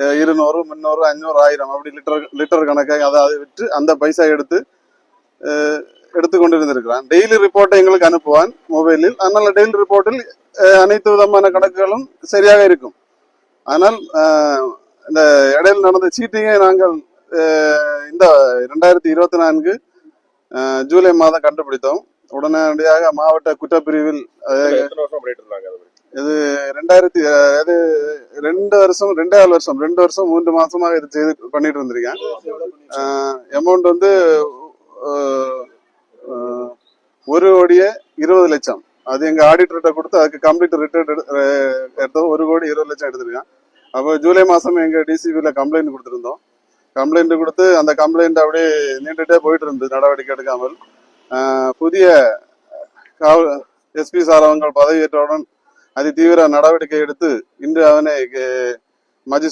200, 300, 500, 1000 அப்படி லிட்டர் கணக்காக அதை விற்று அந்த பைசா எடுத்து கொண்டிருந்திருக்கிறான். டெய்லி ரிப்போர்ட்டை எங்களுக்கு அனுப்புவான் மொபைலில். அதனால டெய்லி ரிப்போர்ட்டில் அனைத்து விதமான கணக்குகளும் சரியாக இருக்கும். ஆனால் இந்த இடையில் நடந்த சீட்டிங்கை நாங்கள் இந்த 2024 ஜூலை மாதம் கண்டுபிடித்தோம். உடனடியாக மாவட்ட குற்றப்பிரிவில் இது 2 வருஷம் 3 மாசமாக இது செய்து பண்ணிட்டு இருந்திருக்கேன். அமௌண்ட் வந்து 1,20,00,000. அது எங்க ஆடிட்டர்கிட்ட கொடுத்து அதுக்கு கம்ப்ளீட் ரிட்டர்ன் எடுத்தோம். 1,20,00,000 எடுத்திருக்கேன். அப்போ ஜூலை மாசம் எங்க டிசிபில கம்ப்ளைண்ட் கொடுத்திருந்தோம். கம்ப்ளைண்ட் கொடுத்து அந்த கம்ப்ளைண்ட் அப்படியே நீண்டுட்டே போயிட்டு இருந்தது, நடவடிக்கை எடுக்காமல். புதிய எஸ்பி சார் அவங்கள் பதவியேற்றவுடன் அதி தீவிர நடவடிக்கை எடுத்து இன்று அவனை